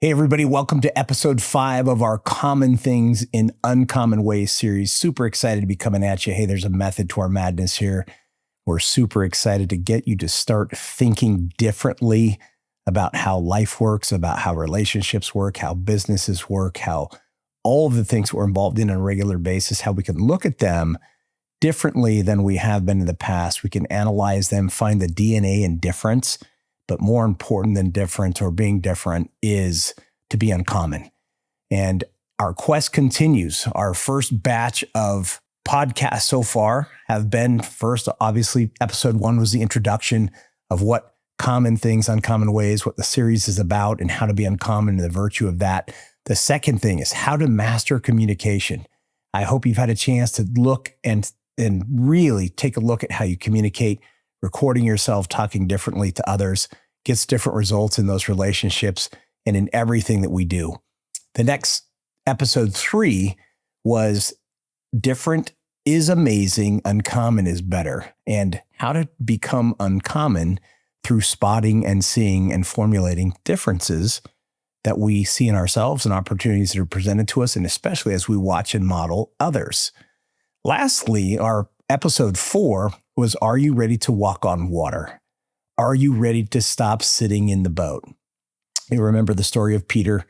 Hey, everybody, welcome to episode 5 of our Common Things in Uncommon Ways series. Super excited to be coming at you. Hey, there's a method to our madness here. We're super excited to get you to start thinking differently about how life works, about how relationships work, how businesses work, how all of the things we're involved in on a regular basis, how we can look at them differently than we have been in the past. We can analyze them, find the DNA in difference. But more important than different or being different is to be uncommon. And our quest continues. Our first batch of podcasts so far have been first, obviously, episode 1 was the introduction of what common things, uncommon ways, what the series is about and how to be uncommon and the virtue of that. The second thing is how to master communication. I hope you've had a chance to look and really take a look at how you communicate. Recording yourself, talking differently to others gets different results in those relationships and in everything that we do. The next episode 3 was different is amazing, uncommon is better, and how to become uncommon through spotting and seeing and formulating differences that we see in ourselves and opportunities that are presented to us, and especially as we watch and model others. Lastly, our episode 4 was, are you ready to walk on water? Are you ready to stop sitting in the boat? You remember the story of Peter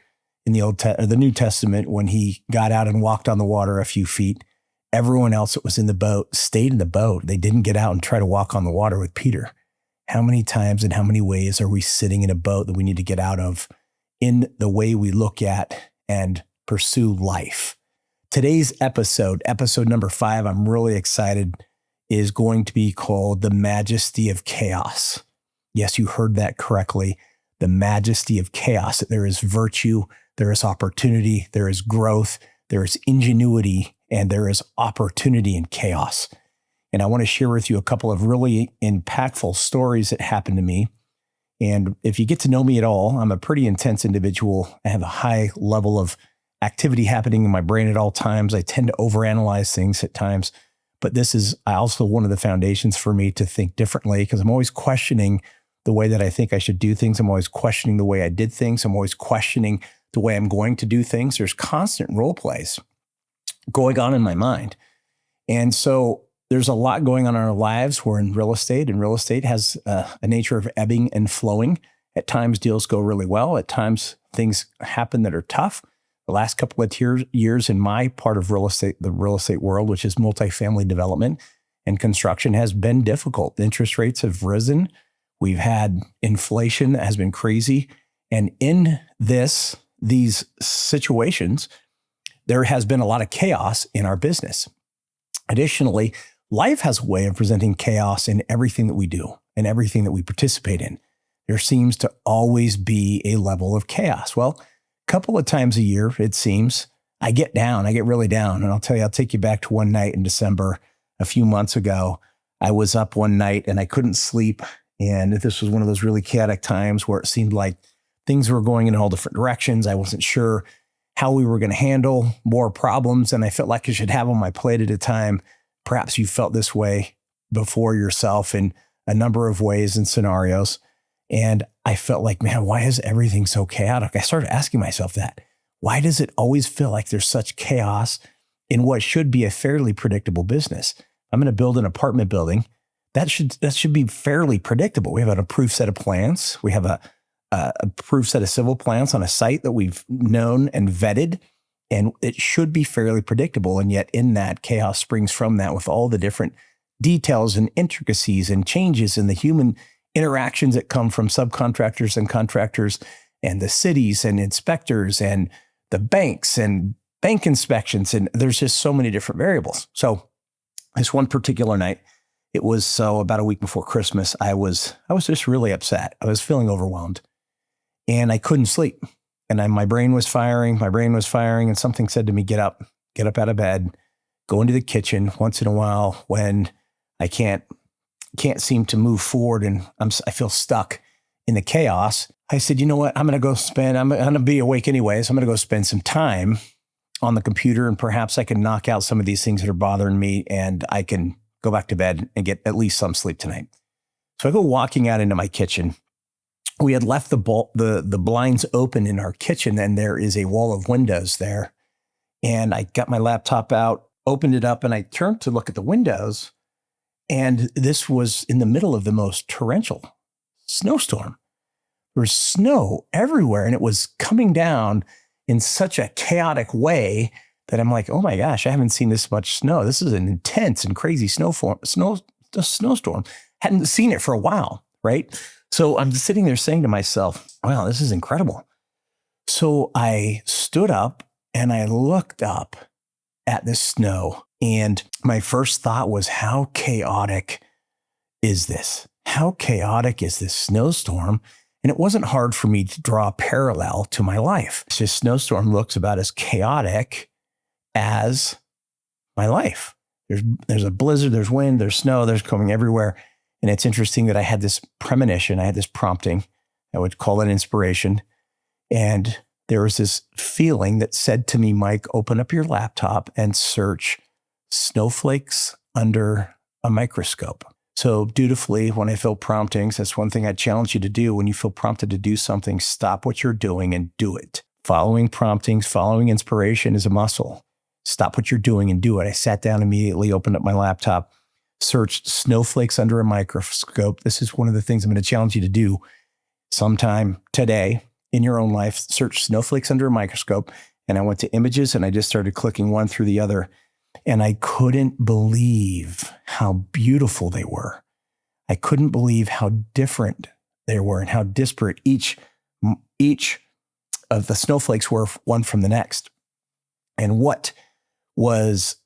in the New Testament when he got out and walked on the water a few feet. Everyone else that was in the boat stayed in the boat. They didn't get out and try to walk on the water with Peter. How many times and how many ways are we sitting in a boat that we need to get out of in the way we look at and pursue life? Today's episode number 5, I'm really excited, is going to be called The Majesty of Chaos. Yes, you heard that correctly. The majesty of chaos. There is virtue, there is opportunity, there is growth, there is ingenuity, and there is opportunity in chaos. And I want to share with you a couple of really impactful stories that happened to me. And if you get to know me at all, I'm a pretty intense individual. I have a high level of activity happening in my brain at all times. I tend to overanalyze things at times. But this is also one of the foundations for me to think differently, because I'm always questioning the way that I think I should do things. I'm always questioning the way I did things. I'm always questioning the way I'm going to do things. There's constant role plays going on in my mind. And so there's a lot going on in our lives. We're in real estate, and real estate has a nature of ebbing and flowing. At times, deals go really well. At times, things happen that are tough. The last couple of years in my part of real estate, the real estate world, which is multifamily development and construction, has been difficult. Interest rates have risen. We've had inflation that has been crazy. And in these situations, there has been a lot of chaos in our business. Additionally, life has a way of presenting chaos in everything that we do and everything that we participate in. There seems to always be a level of chaos. Well, a couple of times a year, it seems, I get really down. And I'll tell you, I'll take you back to one night in December, a few months ago. I was up one night and I couldn't sleep. And this was one of those really chaotic times where it seemed like things were going in all different directions. I wasn't sure how we were going to handle more problems than I felt like I should have on my plate at a time. Perhaps you felt this way before yourself in a number of ways and scenarios. And I felt like, man, why is everything so chaotic? I started asking myself that. Why does it always feel like there's such chaos in what should be a fairly predictable business? I'm going to build an apartment building. That should be fairly predictable. We have an approved set of plans. We have a approved set of civil plans on a site that we've known and vetted, and it should be fairly predictable. And yet in that, chaos springs from that with all the different details and intricacies and changes in the human interactions that come from subcontractors and contractors and the cities and inspectors and the banks and bank inspections. And there's just so many different variables. So this one particular night, it was about a week before Christmas, I was just really upset. I was feeling overwhelmed and I couldn't sleep. And my brain was firing, and something said to me, get up out of bed, go into the kitchen once in a while when I can't seem to move forward and I feel stuck in the chaos. I said, you know what? I'm going to be awake anyways. I'm going to go spend some time on the computer and perhaps I can knock out some of these things that are bothering me and I can go back to bed and get at least some sleep tonight. So I go walking out into my kitchen we had left the blinds open in our kitchen, and there is a wall of windows there. And I got my laptop out, opened it up, and I turned to look at the windows. And this was in the middle of the most torrential snowstorm. There was snow everywhere, and it was coming down in such a chaotic way that I'm like, oh my gosh, I haven't seen this much snow. This is an intense and crazy snowstorm. Hadn't seen it for a while, right? So I'm sitting there saying to myself, wow, this is incredible. So I stood up and I looked up at the snow, and my first thought was, how chaotic is this? How chaotic is this snowstorm? And it wasn't hard for me to draw a parallel to my life. This snowstorm looks about as chaotic as my life. There's a blizzard, there's wind, there's snow, there's coming everywhere. And it's interesting that I had this premonition, I had this prompting, I would call it inspiration. And there was this feeling that said to me, Mike, open up your laptop and search snowflakes under a microscope. So dutifully, when I feel promptings, that's one thing I challenge you to do. When you feel prompted to do something, stop what you're doing and do it. Following promptings, following inspiration is a muscle. Stop what you're doing and do it. I sat down immediately, opened up my laptop, searched snowflakes under a microscope. This is one of the things I'm going to challenge you to do sometime today in your own life. Search snowflakes under a microscope. And I went to images and I just started clicking one through the other. And I couldn't believe how beautiful they were. I couldn't believe how different they were and how disparate each of the snowflakes were one from the next. And what was,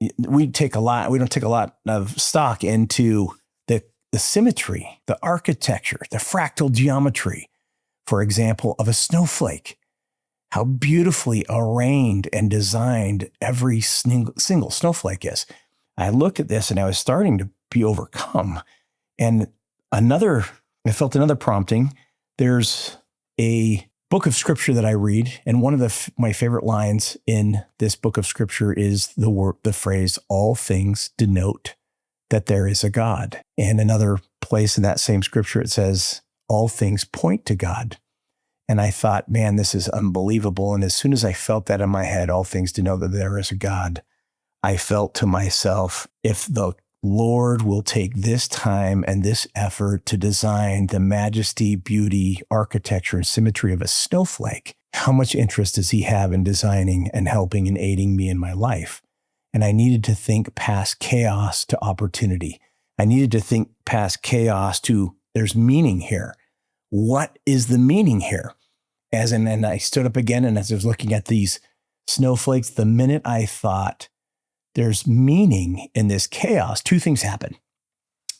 we don't take a lot of stock into the symmetry, the architecture, the fractal geometry, for example, of a snowflake. How beautifully arranged and designed every single snowflake is. I looked at this and I was starting to be overcome. And I felt another prompting. There's a book of scripture that I read, and one of my favorite lines in this book of scripture is the phrase, all things denote that there is a God. And another place in that same scripture, it says, all things point to God. And I thought, man, this is unbelievable. And as soon as I felt that in my head, all things denote that there is a God, I felt to myself, if the Lord will take this time and this effort to design the majesty, beauty, architecture, and symmetry of a snowflake, how much interest does he have in designing and helping and aiding me in my life? And I needed to think past chaos to opportunity. I needed to think past chaos to there's meaning here. What is the meaning here? And I stood up again, and as I was looking at these snowflakes, the minute I thought there's meaning in this chaos, two things happened.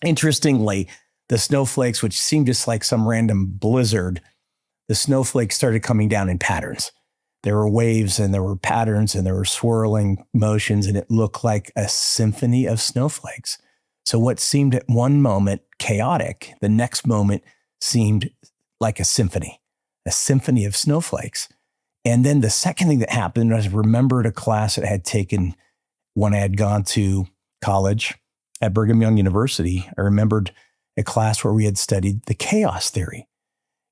Interestingly, the snowflakes, which seemed just like some random blizzard, the snowflakes started coming down in patterns. There were waves and there were patterns and there were swirling motions, and it looked like a symphony of snowflakes. So what seemed at one moment chaotic, the next moment seemed like a symphony of snowflakes. And then the second thing that happened was I remembered a class that I had taken when I had gone to college at Brigham Young University. I remembered a class where we had studied the chaos theory.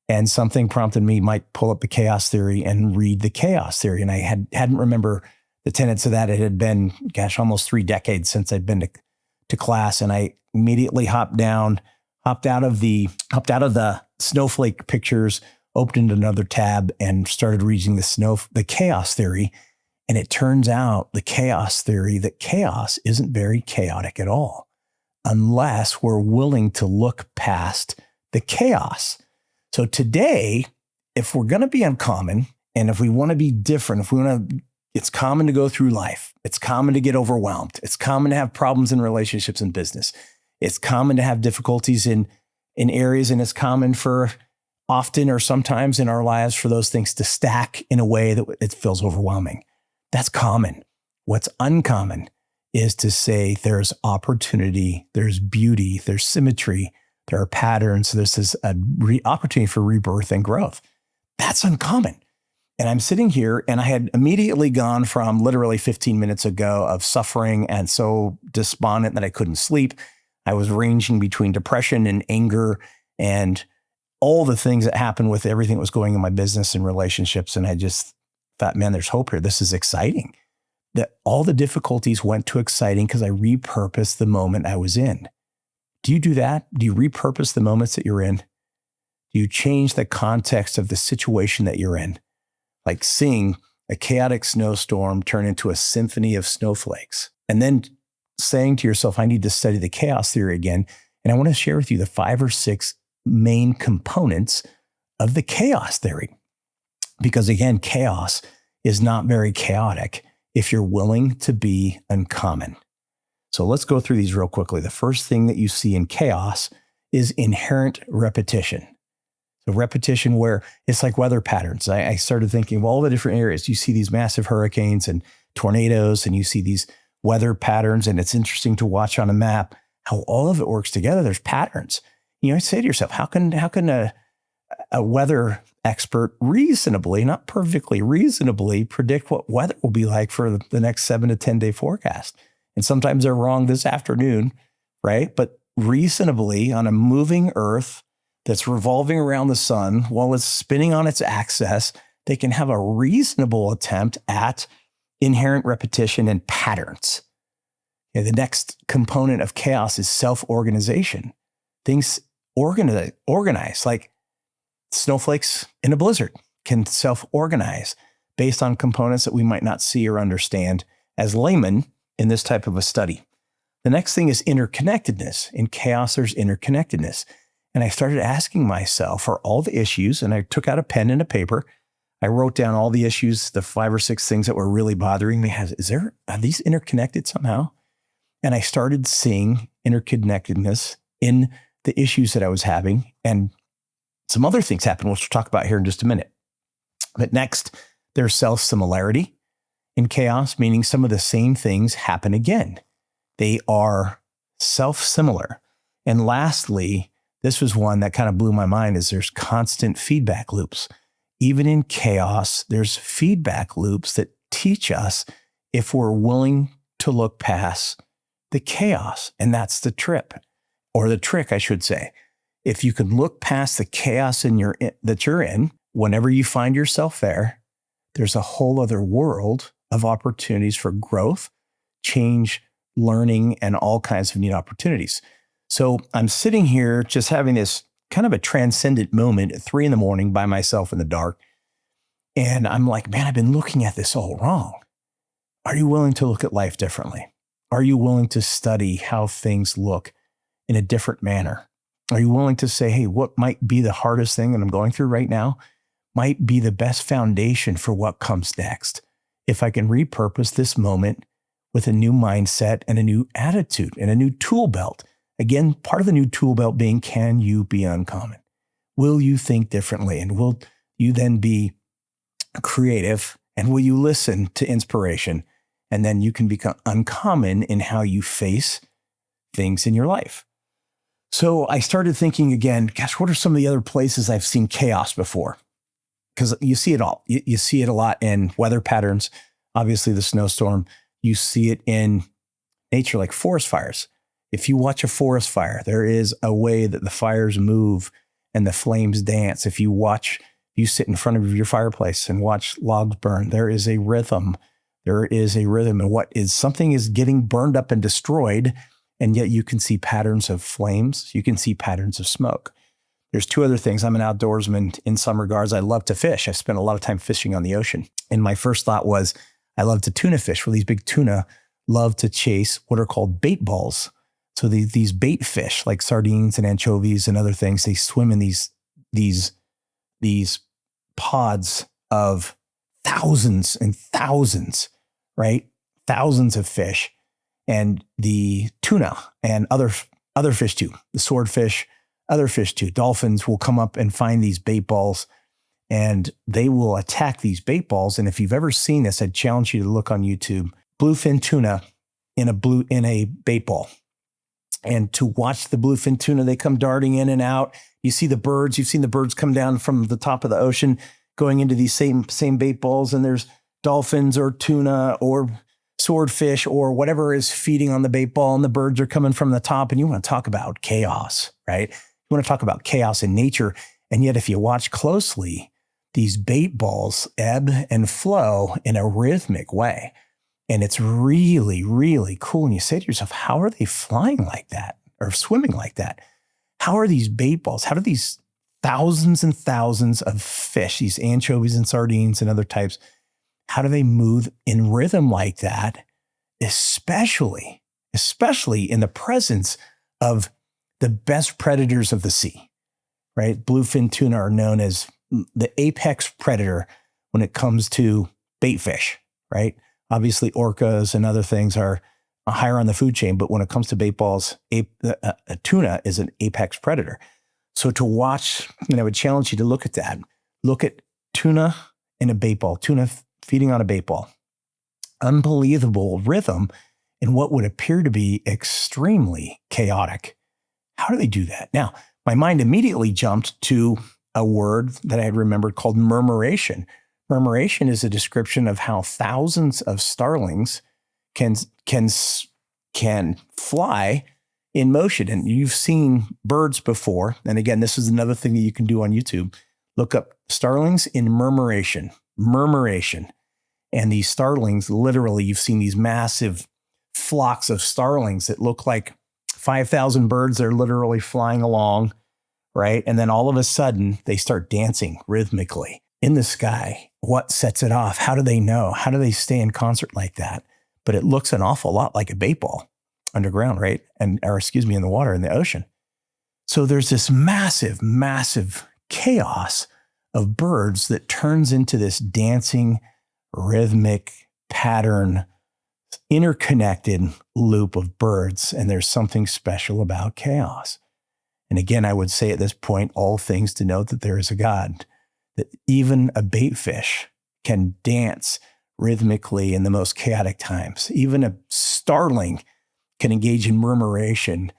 And something prompted me, Mike, pull up the chaos theory and read the chaos theory. And I hadn't remember the tenets of that. It had been, almost 3 decades since I'd been to class. And I immediately hopped out of the snowflake pictures, opened another tab and started reading the chaos theory. And it turns out the chaos theory that chaos isn't very chaotic at all, unless we're willing to look past the chaos. So today, if we're going to be uncommon, and if we want to be different, it's common to go through life. It's common to get overwhelmed. It's common to have problems in relationships and business. It's common to have difficulties in areas, and it's common for often or sometimes in our lives for those things to stack in a way that it feels overwhelming. That's common. What's uncommon is to say there's opportunity, there's beauty, there's symmetry, there are patterns, there's this opportunity for rebirth and growth. That's uncommon. And I'm sitting here and I had immediately gone from literally 15 minutes ago of suffering and so despondent that I couldn't sleep. I was ranging between depression and anger and all the things that happened with everything that was going in my business and relationships. And I just thought, man, there's hope here. This is exciting. That all the difficulties went to exciting because I repurposed the moment I was in. Do you do that? Do you repurpose the moments that you're in? Do you change the context of the situation that you're in? Like seeing a chaotic snowstorm turn into a symphony of snowflakes. And then saying to yourself, I need to study the chaos theory again. And I want to share with you the 5 or 6 main components of the chaos theory. Because again, chaos is not very chaotic if you're willing to be uncommon. So let's go through these real quickly. The first thing that you see in chaos is inherent repetition. So repetition where it's like weather patterns. I started thinking of all the different areas. You see these massive hurricanes and tornadoes, and you see these weather patterns, and it's interesting to watch on a map how all of it works together. There's patterns. I say to yourself, how can a weather expert reasonably, not perfectly, reasonably predict what weather will be like for the next 7 to 10 day forecast? And sometimes they're wrong this afternoon, right? But reasonably on a moving earth that's revolving around the sun while it's spinning on its axis, they can have a reasonable attempt at inherent repetition and patterns. The next component of chaos is self-organization. Things organize, like snowflakes in a blizzard can self-organize based on components that we might not see or understand as laymen in this type of a study. The next thing is interconnectedness. In chaos, there's interconnectedness. And I started asking myself, are all the issues, and I took out a pen and a paper, I wrote down all the issues, the 5 or 6 things that were really bothering me. Are these interconnected somehow? And I started seeing interconnectedness in the issues that I was having. And some other things happened, which we'll talk about here in just a minute. But next, there's self-similarity in chaos, meaning some of the same things happen again. They are self-similar. And lastly, this was one that kind of blew my mind, is there's constant feedback loops. Even in chaos, there's feedback loops that teach us if we're willing to look past the chaos. And that's the trip, or the trick, I should say. If you can look past the chaos that you're in, whenever you find yourself there, there's a whole other world of opportunities for growth, change, learning, and all kinds of neat opportunities. So I'm sitting here just having this kind of a transcendent moment at 3 a.m. by myself in the dark. And I'm like, man, I've been looking at this all wrong. Are you willing to look at life differently? Are you willing to study how things look in a different manner? Are you willing to say, hey, what might be the hardest thing that I'm going through right now might be the best foundation for what comes next? If I can repurpose this moment with a new mindset and a new attitude and a new tool belt. Again, part of the new tool belt being, can you be uncommon? Will you think differently? And will you then be creative? And will you listen to inspiration? And then you can become uncommon in how you face things in your life. So I started thinking again, gosh, what are some of the other places I've seen chaos before? Because you see it all. You see it a lot in weather patterns. Obviously, the snowstorm. You see it in nature, like forest fires. If you watch a forest fire, there is a way that the fires move and the flames dance. If you sit in front of your fireplace and watch logs burn, there is a rhythm. There is a rhythm. And something is getting burned up and destroyed, and yet you can see patterns of flames. You can see patterns of smoke. There's 2 other things. I'm an outdoorsman in some regards. I love to fish. I've spent a lot of time fishing on the ocean. And my first thought was, I love to tuna fish, where these big tuna love to chase what are called bait balls. So these bait fish, like sardines and anchovies and other things, they swim in these pods of thousands and thousands, right? Thousands of fish. And the tuna and other fish too, the swordfish, other fish too, dolphins will come up and find these bait balls, and they will attack these bait balls. And if you've ever seen this, I'd challenge you to look on YouTube, bluefin tuna in a bait ball. And to watch the bluefin tuna, they come darting in and out. You see the birds. You've seen the birds come down from the top of the ocean, going into these same bait balls. And there's dolphins or tuna or swordfish or whatever is feeding on the bait ball, and the birds are coming from the top. And you want to talk about chaos, right? You want to talk about chaos in nature. And yet, if you watch closely, these bait balls ebb and flow in a rhythmic way. And it's really, really cool. And you say to yourself, how are they flying like that or swimming like that? How are these bait balls? How do these thousands and thousands of fish, these anchovies and sardines and other types, how do they move in rhythm like that? Especially in the presence of the best predators of the sea, right? Bluefin tuna are known as the apex predator when it comes to bait fish, right? Obviously, orcas and other things are higher on the food chain, but when it comes to bait balls, a tuna is an apex predator. So to watch, and I would challenge you to look at that. Look at tuna in a bait ball, tuna feeding on a bait ball. Unbelievable rhythm in what would appear to be extremely chaotic. How do they do that? Now, my mind immediately jumped to a word that I had remembered called murmuration. Murmuration is a description of how thousands of starlings can fly in motion. And you've seen birds before. And again, this is another thing that you can do on YouTube. Look up starlings in murmuration. And these starlings, literally, you've seen these massive flocks of starlings that look like 5,000 birds. They're literally flying along, right? And then all of a sudden, they start dancing rhythmically in the sky. What sets it off? How do they know? How do they stay in concert like that? But it looks an awful lot like a bait ball underground, right? In the water, in the ocean. So there's this massive, massive chaos of birds that turns into this dancing, rhythmic pattern, interconnected loop of birds. And there's something special about chaos. And again, I would say at this point, all things denote that there is a God, that even a bait fish can dance rhythmically in the most chaotic times. Even a starling can engage in murmuration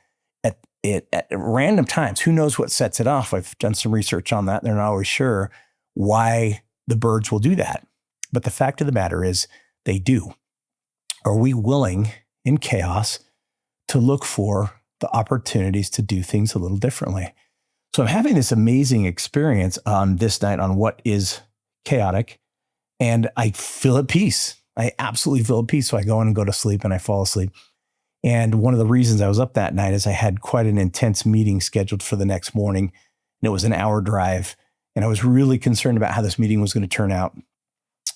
at random times. Who knows what sets it off? I've done some research on that. They're not always sure why the birds will do that. But the fact of the matter is they do. Are we willing in chaos to look for the opportunities to do things a little differently? So I'm having this amazing experience on this night on what is chaotic, and I feel at peace. I absolutely feel at peace. So I go in and go to sleep and I fall asleep. And one of the reasons I was up that night is I had quite an intense meeting scheduled for the next morning, and it was an hour drive. And I was really concerned about how this meeting was going to turn out.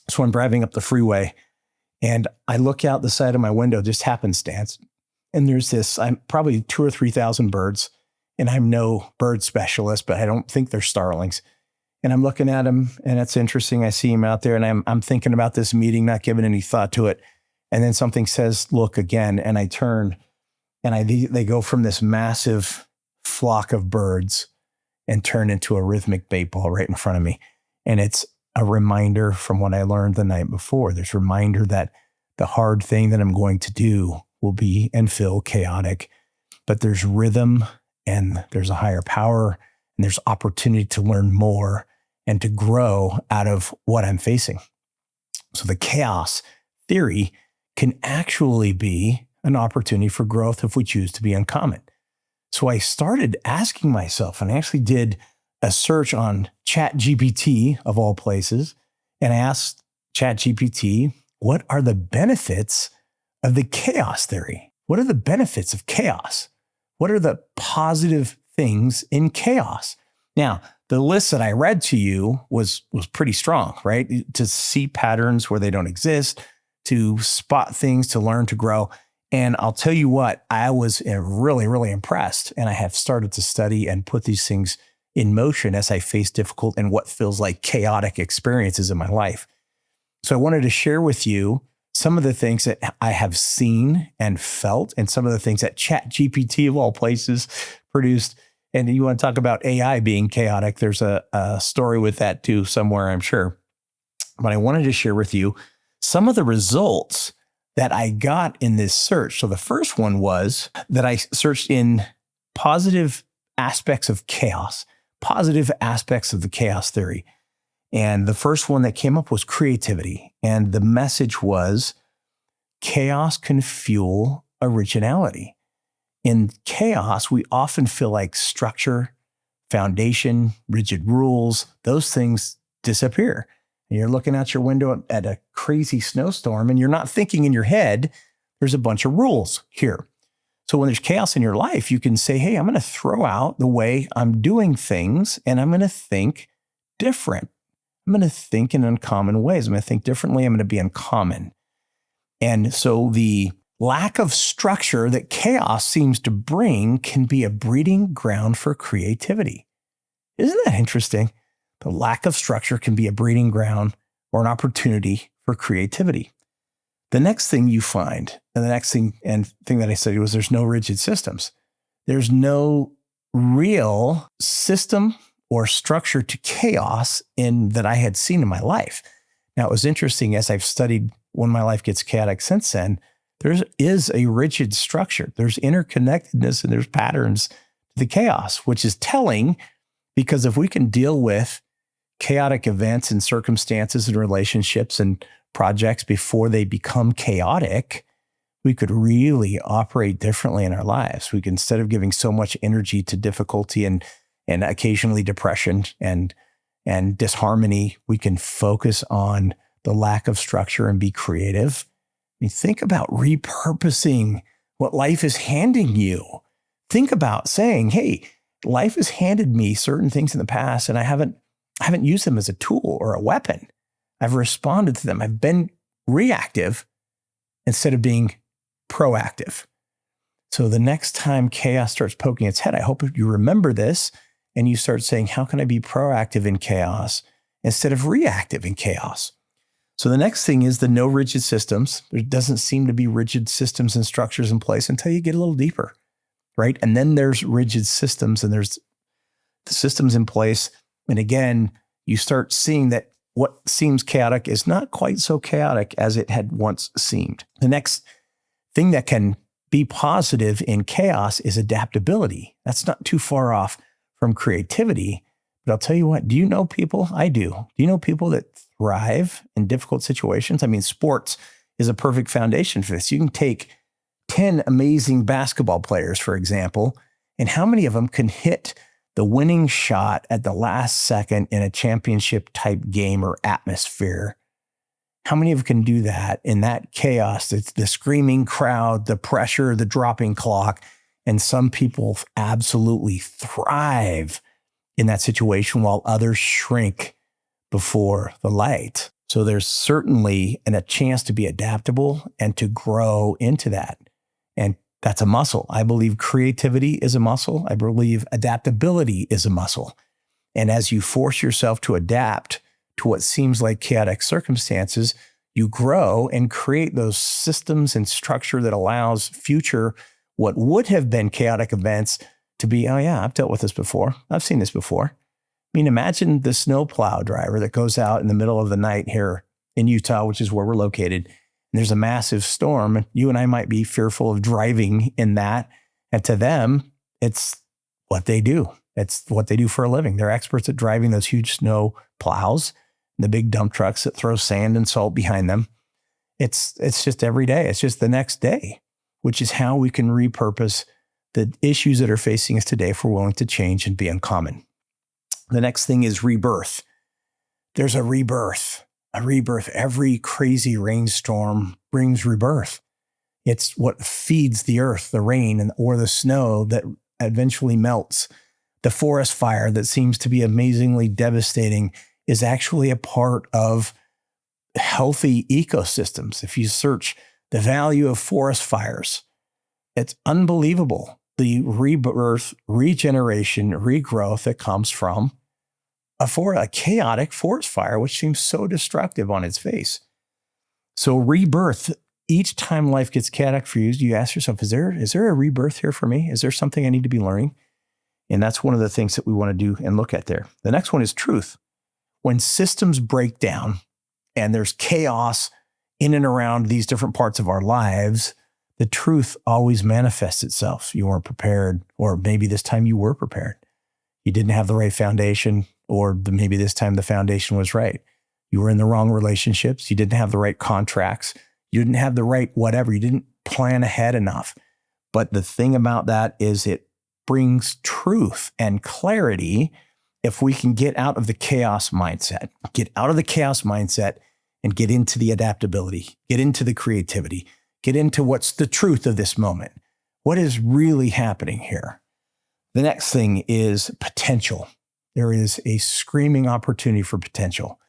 So I'm driving up the freeway and I look out the side of my window, just happenstance. And there's I'm probably 2,000 or 3,000 birds, and I'm no bird specialist, but I don't think they're starlings. And I'm looking at them, and it's interesting. I see them out there, and I'm thinking about this meeting, not giving any thought to it. And then something says, look again. And I turn, and they go from this massive flock of birds and turn into a rhythmic bait ball right in front of me. And it's a reminder from what I learned the night before. There's a reminder that the hard thing that I'm going to do will be and feel chaotic, but there's rhythm and there's a higher power and there's opportunity to learn more and to grow out of what I'm facing. So the chaos theory can actually be an opportunity for growth if we choose to be uncommon. So I started asking myself, and I actually did a search on ChatGPT of all places, and I asked ChatGPT, what are the benefits of the chaos theory? What are the benefits of chaos? What are the positive things in chaos? Now, the list that I read to you was pretty strong, right? To see patterns where they don't exist, to spot things, to learn, to grow. And I'll tell you what, I was really, really impressed. And I have started to study and put these things in motion as I face difficult and what feels like chaotic experiences in my life. So I wanted to share with you some of the things that I have seen and felt, and some of the things that ChatGPT of all places produced. And you want to talk about AI being chaotic. There's a story with that too somewhere, I'm sure. But I wanted to share with you some of the results that I got in this search. So the first one was that I searched in positive aspects of chaos, positive aspects of the chaos theory. And the first one that came up was creativity. And the message was chaos can fuel originality. In chaos, we often feel like structure, foundation, rigid rules, those things disappear. And you're looking out your window at a crazy snowstorm and you're not thinking in your head, there's a bunch of rules here. So when there's chaos in your life, you can say, hey, I'm going to throw out the way I'm doing things and I'm going to think different. I'm going to think in uncommon ways. I'm going to think differently. I'm going to be uncommon. And so the lack of structure that chaos seems to bring can be a breeding ground for creativity. Isn't that interesting? The lack of structure can be a breeding ground or an opportunity for creativity. The next thing you find, and the next thing that I studied was there's no rigid systems. There's no real system or structure to chaos that I had seen in my life. Now, it was interesting as I've studied when my life gets chaotic since then, there is a rigid structure. There's interconnectedness and there's patterns to the chaos, which is telling because if we can deal with chaotic events and circumstances and relationships and projects before they become chaotic, we could really operate differently in our lives. We can, instead of giving so much energy to difficulty and occasionally depression and disharmony, we can focus on the lack of structure and be creative. I mean, think about repurposing what life is handing you. Think about saying, hey, life has handed me certain things in the past and I haven't used them as a tool or a weapon. I've responded to them. I've been reactive instead of being proactive. So the next time chaos starts poking its head, I hope you remember this and you start saying, how can I be proactive in chaos instead of reactive in chaos? So the next thing is the no rigid systems. There doesn't seem to be rigid systems and structures in place until you get a little deeper, right? And then there's rigid systems and there's the systems in place. And again, you start seeing that what seems chaotic is not quite so chaotic as it had once seemed. The next thing that can be positive in chaos is adaptability. That's not too far off from creativity. But I'll tell you what, do you know people? I do. Do you know people that thrive in difficult situations? I mean, sports is a perfect foundation for this. You can take 10 amazing basketball players, for example, and how many of them can hit the winning shot at the last second in a championship type game or atmosphere? How many of them can do that in that chaos? It's the screaming crowd, the pressure, the dropping clock. And some people absolutely thrive in that situation while others shrink before the light. So there's certainly a chance to be adaptable and to grow into that. And that's a muscle. I believe creativity is a muscle. I believe adaptability is a muscle. And as you force yourself to adapt to what seems like chaotic circumstances, you grow and create those systems and structure that allows future, what would have been chaotic events to be, oh yeah, I've dealt with this before. I've seen this before. I mean, imagine the snowplow driver that goes out in the middle of the night here in Utah, which is where we're located. And there's a massive storm. You and I might be fearful of driving in that. And to them, it's what they do. It's what they do for a living. They're experts at driving those huge snow plows, the big dump trucks that throw sand and salt behind them. It's just every day. It's just the next day, which is how we can repurpose the issues that are facing us today if we're willing to change and be uncommon. The next thing is rebirth. There's a rebirth. Every crazy rainstorm brings rebirth. It's what feeds the earth, the rain or the snow that eventually melts. The forest fire that seems to be amazingly devastating is actually a part of healthy ecosystems. If you search the value of forest fires, it's unbelievable. The rebirth, regeneration, regrowth that comes from a chaotic forest fire, which seems so destructive on its face. So rebirth, each time life gets chaotic for you, you ask yourself, is there a rebirth here for me? Is there something I need to be learning? And that's one of the things that we want to do and look at there. The next one is truth. When systems break down and there's chaos in and around these different parts of our lives, the truth always manifests itself. You weren't prepared, or maybe this time you were prepared. You didn't have the right foundation, or maybe this time the foundation was right. You were in the wrong relationships. You didn't have the right contracts. You didn't have the right whatever. You didn't plan ahead enough. But the thing about that is it brings truth and clarity if we can get out of the chaos mindset, and get into the adaptability, get into the creativity, get into what's the truth of this moment. What is really happening here? The next thing is potential. There is a screaming opportunity for potential.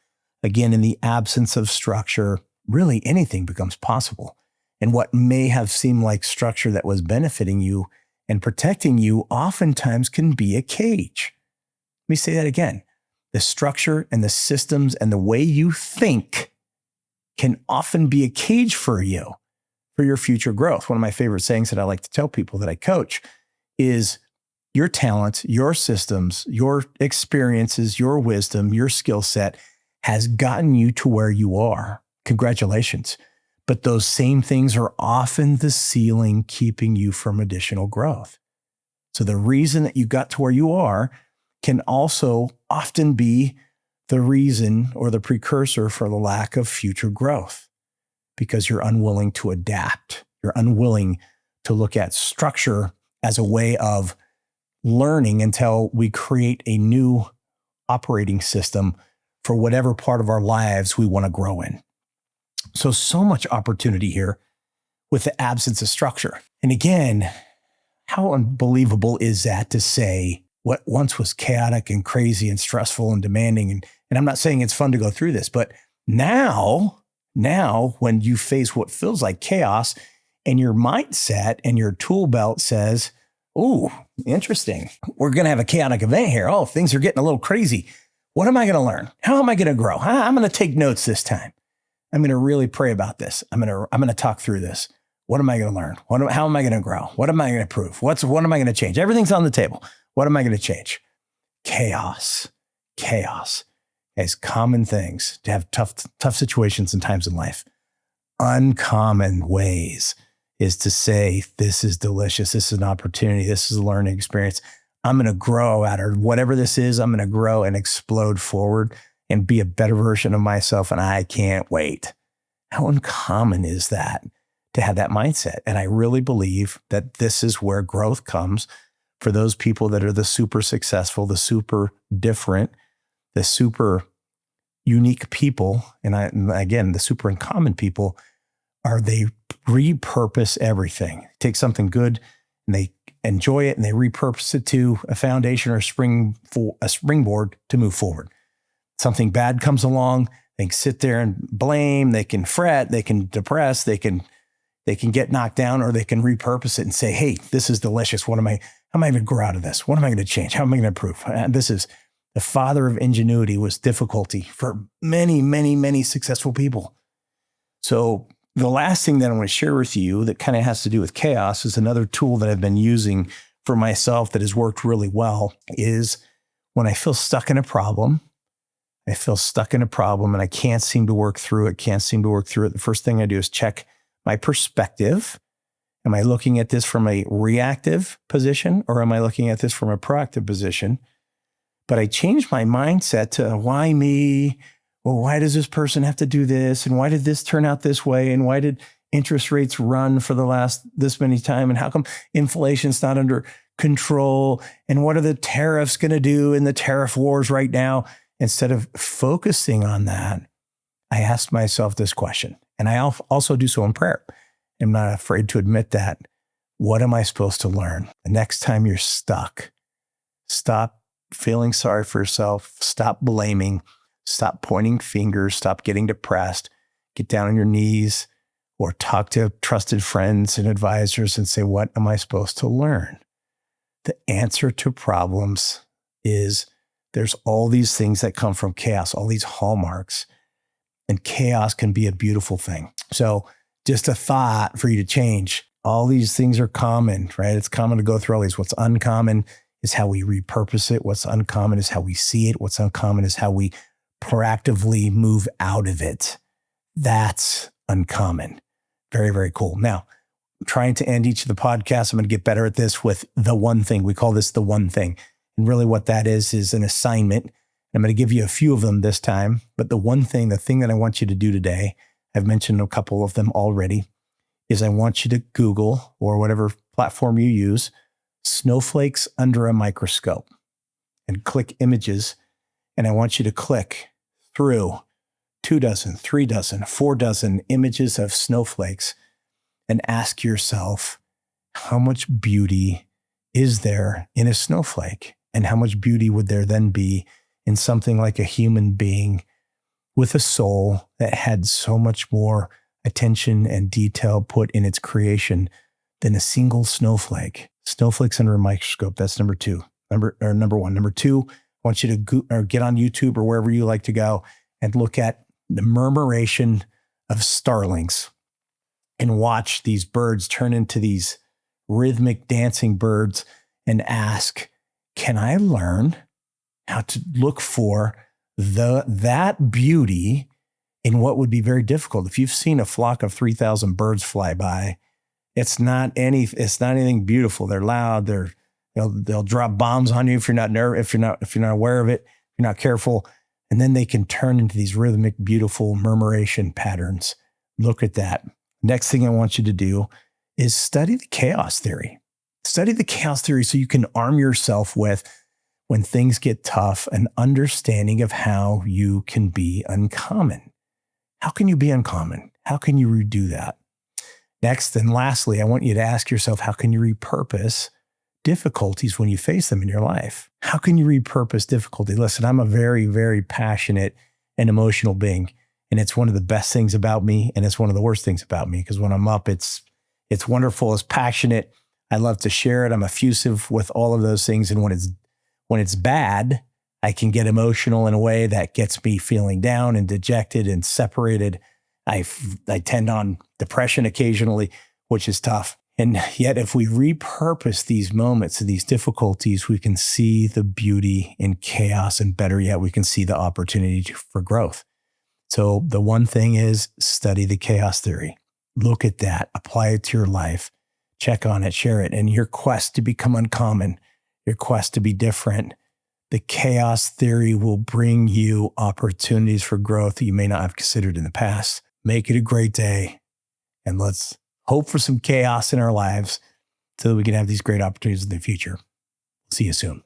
Again, in the absence of structure, really anything becomes possible. And what may have seemed like structure that was benefiting you and protecting you oftentimes can be a cage. Let me say that again. The structure and the systems and the way you think can often be a cage for you, for your future growth. One of my favorite sayings that I like to tell people that I coach is your talents, your systems, your experiences, your wisdom, your skill set has gotten you to where you are. Congratulations. But those same things are often the ceiling keeping you from additional growth. So the reason that you got to where you are can also often be the reason or the precursor for the lack of future growth, because you're unwilling to adapt. You're unwilling to look at structure as a way of learning until we create a new operating system for whatever part of our lives we want to grow in. So much opportunity here with the absence of structure. And again, how unbelievable is that to say what once was chaotic and crazy and stressful and demanding? And I'm not saying it's fun to go through this, but now when you face what feels like chaos and your mindset and your tool belt says, "Ooh, interesting. We're going to have a chaotic event here. Oh, things are getting a little crazy. What am I going to learn? How am I going to grow? I'm going to take notes this time. I'm going to really pray about this. I'm going to talk through this. What am I going to learn? How am I going to grow? What am I going to prove? What am I going to change? Everything's on the table. What am I going to change?" Chaos. As common things to have tough situations and times in life. Uncommon ways is to say, this is delicious. This is an opportunity. This is a learning experience. I'm going to grow out of whatever this is. I'm going to grow and explode forward and be a better version of myself. And I can't wait. How uncommon is that to have that mindset? And I really believe that this is where growth comes for those people that are the super successful, the super different, the super unique people. And again, the super uncommon people they repurpose everything. Take something good and they enjoy it and they repurpose it to a foundation or a springboard to move forward. Something bad comes along, they can sit there and blame, they can fret, they can depress, they can get knocked down, or they can repurpose it and say, "Hey, this is delicious. How am I going to grow out of this? What am I going to change? How am I going to improve?" This is the father of ingenuity, was difficulty for many, many, many successful people. So the last thing that I want to share with you that kind of has to do with chaos is another tool that I've been using for myself that has worked really well is when I feel stuck in a problem and I can't seem to work through it, the first thing I do is check my perspective. Am I looking at this from a reactive position or am I looking at this from a proactive position? But I changed my mindset to why me? Well, why does this person have to do this? And why did this turn out this way? And why did interest rates run for the last this many time? And how come inflation's not under control? And what are the tariffs going to do in the tariff wars right now? Instead of focusing on that, I asked myself this question. And I also do so in prayer. I'm not afraid to admit that. What am I supposed to learn? The next time you're stuck, stop feeling sorry for yourself. Stop blaming. Stop pointing fingers. Stop getting depressed. Get down on your knees or talk to trusted friends and advisors and say, what am I supposed to learn? The answer to problems is there's all these things that come from chaos, all these hallmarks, and chaos can be a beautiful thing. So just a thought for you to change. All these things are common, right? It's common to go through all these. What's uncommon is how we repurpose it. What's uncommon is how we see it. What's uncommon is how we proactively move out of it. That's uncommon. Very, very cool. Now, trying to end each of the podcasts, I'm going to get better at this with the one thing. We call this the one thing. And really what that is an assignment. I'm going to give you a few of them this time. But the one thing, the thing that I want you to do today, I've mentioned a couple of them already, is I want you to Google or whatever platform you use, snowflakes under a microscope and click images. And I want you to click through 2 dozen, 3 dozen, 4 dozen images of snowflakes and ask yourself, how much beauty is there in a snowflake? And how much beauty would there then be in something like a human being with a soul that had so much more attention and detail put in its creation than a single snowflake? Snowflakes under a microscope. That's number one. Number two, I want you to get on YouTube or wherever you like to go and look at the murmuration of starlings and watch these birds turn into these rhythmic dancing birds and ask, can I learn how to look for that beauty in what would be very difficult? If you've seen a flock of 3,000 birds fly by, it's not anything beautiful. They're loud. They'll drop bombs on you if you're not aware of it, if you're not careful. And then they can turn into these rhythmic, beautiful murmuration patterns. Look at that. Next thing I want you to do is study the chaos theory. Study the chaos theory so you can arm yourself with, when things get tough, an understanding of how you can be uncommon. How can you be uncommon? How can you redo that? Next and lastly, I want you to ask yourself, how can you repurpose difficulties when you face them in your life? How can you repurpose difficulty? Listen, I'm a very, very passionate and emotional being, and it's one of the best things about me, and it's one of the worst things about me, because when I'm up, it's wonderful, it's passionate. I love to share it. I'm effusive with all of those things, and when it's bad, I can get emotional in a way that gets me feeling down and dejected and separated. I tend on depression occasionally, which is tough. And yet, if we repurpose these moments and these difficulties, we can see the beauty in chaos, and better yet, we can see the opportunity for growth. So the one thing is, study the chaos theory. Look at that, apply it to your life, check on it, share it. And your quest to become uncommon, your quest to be different, the chaos theory will bring you opportunities for growth that you may not have considered in the past. Make it a great day, and let's hope for some chaos in our lives so that we can have these great opportunities in the future. See you soon.